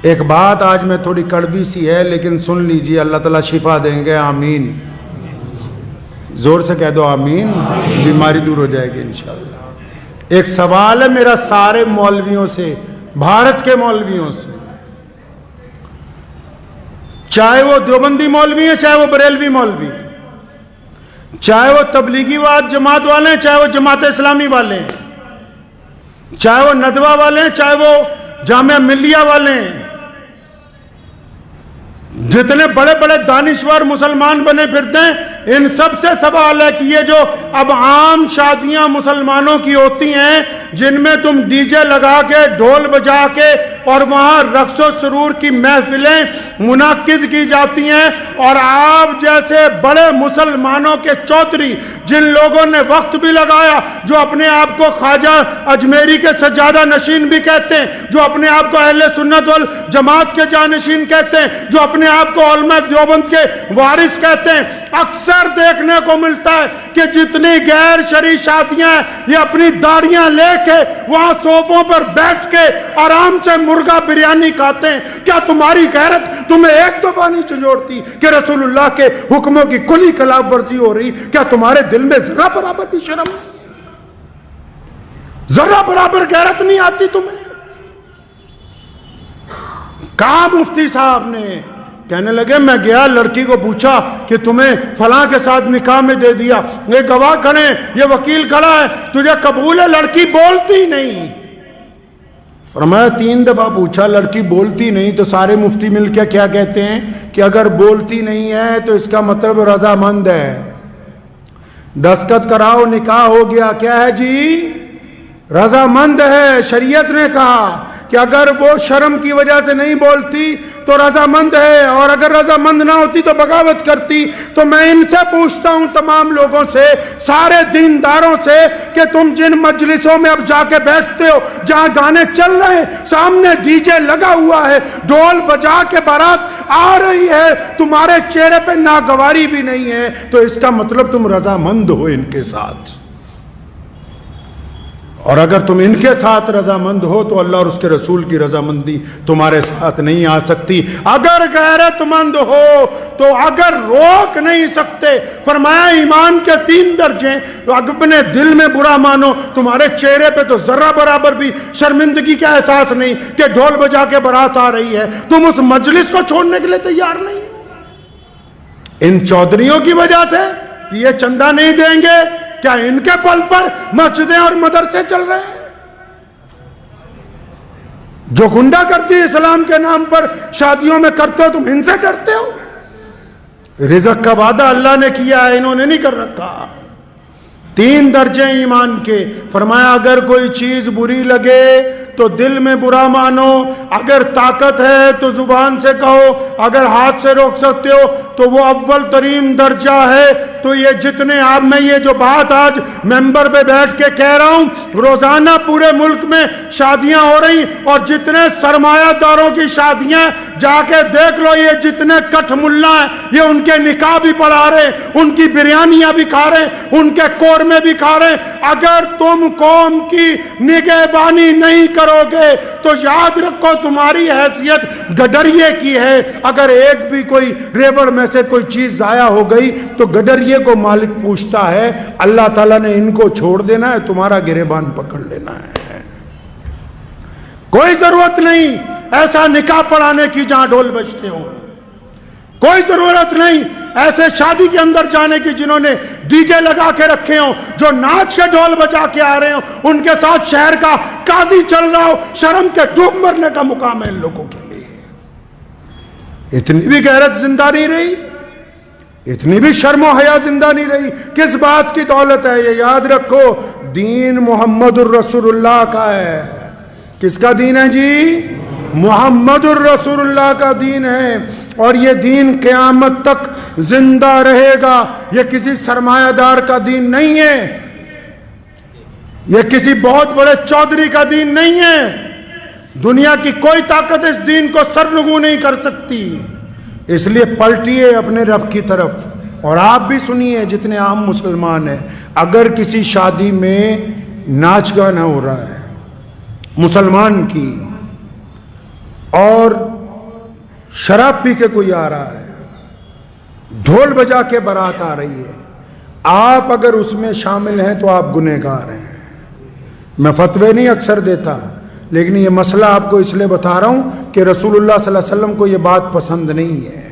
ایک بات آج میں تھوڑی کڑوی سی ہے لیکن سن لیجئے، اللہ تعالیٰ شفا دیں گے، آمین، زور سے کہہ دو آمین، بیماری دور ہو جائے گی انشاءاللہ۔ ایک سوال ہے میرا سارے مولویوں سے، بھارت کے مولویوں سے، چاہے وہ دیوبندی مولوی ہیں، چاہے وہ بریلوی مولوی، چاہے وہ تبلیغی جماعت والے ہیں، چاہے وہ جماعت اسلامی والے ہیں، چاہے وہ ندوہ والے ہیں، چاہے وہ جامعہ ملیہ والے ہیں، جتنے بڑے بڑے دانشور مسلمان بنے پھرتے ہیں، ان سب سے سوال ہے کہ یہ جو اب عام شادیاں مسلمانوں کی ہوتی ہیں جن میں تم ڈی جے لگا کے ڈھول بجا کے اور وہاں رقص و سرور کی محفلیں منعقد کی جاتی ہیں، اور آپ جیسے بڑے مسلمانوں کے چودھری جن لوگوں نے وقت بھی لگایا، جو اپنے آپ کو خواجہ اجمیری کے سجادہ نشین بھی کہتے ہیں، جو اپنے آپ کو اہل سنت والجماعت کے جانشین کہتے ہیں، جو اپنے آپ کو علماء دیوبند کے وارث کہتے ہیں، اکثر دیکھنے کو ملتا ہے کہ جتنی غیر شرعی شادیاں ہیں یہ اپنی داڑیاں لے کے وہاں صوفوں پر بیٹھ کے آرام سے مرغا بریانی کھاتے ہیں۔ کیا تمہاری غیرت تمہیں ایک دفعہ نہیں چنجوڑتی کہ رسول اللہ کے حکموں کی کلی خلاف ورزی ہو رہی؟ کیا تمہارے دل میں ذرا برابر بھی شرم نہیں؟ ذرا برابر غیرت نہیں آتی تمہیں؟ کہا مفتی صاحب نے، کہنے لگے میں گیا، لڑکی کو پوچھا کہ تمہیں فلاں کے ساتھ نکاح میں دے دیا، یہ گواہ کھڑے ہیں، یہ وکیل کھڑا ہے، تجھے قبول ہے؟ لڑکی بولتی نہیں۔ فرمایا 3 دفعہ پوچھا، لڑکی بولتی نہیں، تو سارے مفتی مل کے کیا کہتے ہیں کہ اگر بولتی نہیں ہے تو اس کا مطلب رضامند ہے، دستخط کراؤ، نکاح ہو گیا۔ کیا ہے جی؟ رضامند ہے۔ شریعت نے کہا کہ اگر وہ شرم کی وجہ سے نہیں بولتی تو رضامند ہے، اور اگر رضامند نہ ہوتی تو بغاوت کرتی۔ تو میں ان سے پوچھتا ہوں، تمام لوگوں سے، سارے دینداروں سے، کہ تم جن مجلسوں میں اب جا کے بیٹھتے ہو جہاں گانے چل رہے ہیں، سامنے ڈی جے لگا ہوا ہے، ڈھول بجا کے بارات آ رہی ہے، تمہارے چہرے پہ ناگواری بھی نہیں ہے، تو اس کا مطلب تم رضامند ہو ان کے ساتھ۔ اور اگر تم ان کے ساتھ رضامند ہو تو اللہ اور اس کے رسول کی رضامندی تمہارے ساتھ نہیں آ سکتی۔ اگر غیرت مند ہو تو اگر روک نہیں سکتے، فرمایا ایمان کے 3 درجے، اپنے دل میں برا مانو، تمہارے چہرے پہ تو ذرہ برابر بھی شرمندگی کا احساس نہیں کہ ڈھول بجا کے بارات آ رہی ہے، تم اس مجلس کو چھوڑنے کے لیے تیار نہیں ہو۔ ان چودھریوں کی وجہ سے کہ یہ چندہ نہیں دیں گے، کیا ان کے بل پر مسجدیں اور مدرسے چل رہے ہیں؟ جو گنڈا کرتی اسلام کے نام پر شادیوں میں کرتے ہو، تم ان سے ڈرتے ہو؟ رزق کا وعدہ اللہ نے کیا ہے، انہوں نے نہیں کر رکھا۔ 3 درجے ایمان کے، فرمایا اگر کوئی چیز بری لگے تو دل میں برا مانو، اگر طاقت ہے تو زبان سے کہو، اگر ہاتھ سے روک سکتے ہو تو وہ اول ترین درجہ ہے۔ تو یہ جتنے آپ میں یہ جو بات آج ممبر پہ بیٹھ کے کہہ رہا ہوں، روزانہ پورے ملک میں شادیاں ہو رہی، اور جتنے سرمایہ داروں کی شادیاں جا کے دیکھ لو، یہ جتنے کٹھ ملا ہیں یہ ان کے نکاح بھی پڑھا رہے ہیں، ان کی بریانیاں بھی کھا رہے ہیں، ان کے قورمے بھی کھا رہے ہیں۔ اگر تم قوم کی نگہبانی نہیں کرو گے تو یاد رکھو تمہاری حیثیت گڈریے کی ہے۔ اگر ایک بھی کوئی ریوڑ میں سے کوئی چیز ضائع ہو گئی تو گڈریے کو مالک پوچھتا ہے، اللہ تعالیٰ نے ان کو چھوڑ دینا ہے، تمہارا گریبان پکڑ لینا ہے۔ کوئی ضرورت نہیں ایسا نکاح پڑھانے کی جہاں ڈھول بجتے ہوں، کوئی ضرورت نہیں ایسے شادی کے اندر جانے کی جنہوں نے ڈی جے لگا کے رکھے ہوں، جو ناچ کے ڈھول بجا کے آ رہے ہوں، ان کے ساتھ شہر کا قاضی چل رہا ہو۔ شرم کے ڈوب مرنے کا مقام ہے ان لوگوں کے لیے۔ اتنی بھی غیرت زندہ نہیں رہی، اتنی بھی شرم و حیا زندہ نہیں رہی۔ کس بات کی دولت ہے؟ یہ یاد رکھو، دین محمد الرسول اللہ کا ہے۔ کس کا دین ہے جی؟ محمد الرسول اللہ کا دین ہے، اور یہ دین قیامت تک زندہ رہے گا۔ یہ کسی سرمایہ دار کا دین نہیں ہے، یہ کسی بہت بڑے چودھری کا دین نہیں ہے۔ دنیا کی کوئی طاقت اس دین کو سرنگو نہیں کر سکتی۔ اس لیے پلٹیے اپنے رب کی طرف، اور آپ بھی سنیے جتنے عام مسلمان ہیں، اگر کسی شادی میں ناچ گانا ہو رہا ہے مسلمان کی، اور شراب پی کے کوئی آ رہا ہے, ڈھول بجا کے بارات آ رہی ہے, آپ اگر اس میں شامل ہیں تو آپ گنہگار ہیں. میں فتوے نہیں اکثر دیتا, لیکن یہ مسئلہ آپ کو اس لیے بتا رہا ہوں کہ رسول اللہ صلی اللہ علیہ وسلم کو یہ بات پسند نہیں ہے.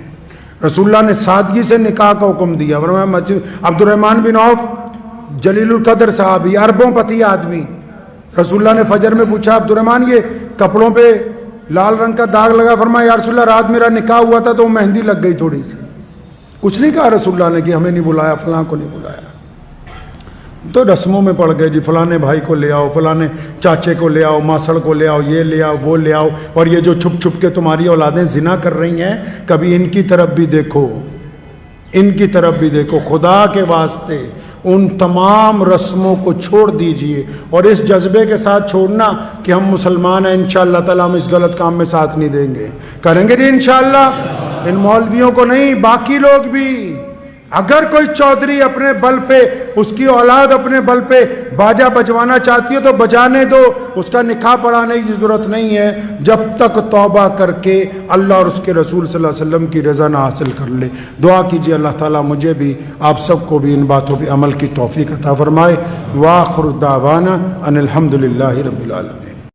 رسول اللہ نے سادگی سے نکاح کا حکم دیا. ورنہ مسجد عبد الرحمن بن عوف جلیل القدر صحابی, اربوں پتی آدمی, رسول اللہ نے فجر میں پوچھا عبد الرحمن یہ کپڑوں پہ لال رنگ کا داغ لگا, فرمایا یا رسول اللہ رات میرا نکاح ہوا تھا تو مہندی لگ گئی تھوڑی سی. کچھ نہیں کہا رسول اللہ نے کہ ہمیں نہیں بلایا, فلاں کو نہیں بلایا. تو رسموں میں پڑ گئے جی, فلانے بھائی کو لے آؤ, فلانے چاچے کو لے آؤ, ماسڑ کو لے آؤ, یہ لے آؤ, وہ لے آؤ. اور یہ جو چھپ چھپ کے تمہاری اولادیں زنا کر رہی ہیں, کبھی ان کی طرف بھی دیکھو, ان کی طرف بھی دیکھو. خدا کے واسطے ان تمام رسموں کو چھوڑ دیجئے, اور اس جذبے کے ساتھ چھوڑنا کہ ہم مسلمان ہیں, انشاءاللہ تعالیٰ ہم اس غلط کام میں ساتھ نہیں دیں گے. کریں گے جی انشاءاللہ. ان مولویوں کو نہیں, باقی لوگ بھی. اگر کوئی چودھری اپنے بل پہ, اس کی اولاد اپنے بل پہ باجا بجوانا چاہتی ہے تو بجانے دو, اس کا نکاح پڑھانے کی ضرورت نہیں ہے جب تک توبہ کر کے اللہ اور اس کے رسول صلی اللہ علیہ وسلم کی رضا نہ حاصل کر لے. دعا کیجیے اللہ تعالیٰ مجھے بھی آپ سب کو بھی ان باتوں پہ عمل کی توفیق عطا فرمائے. وآخر دعوانا ان الحمدللہ رب العالمین.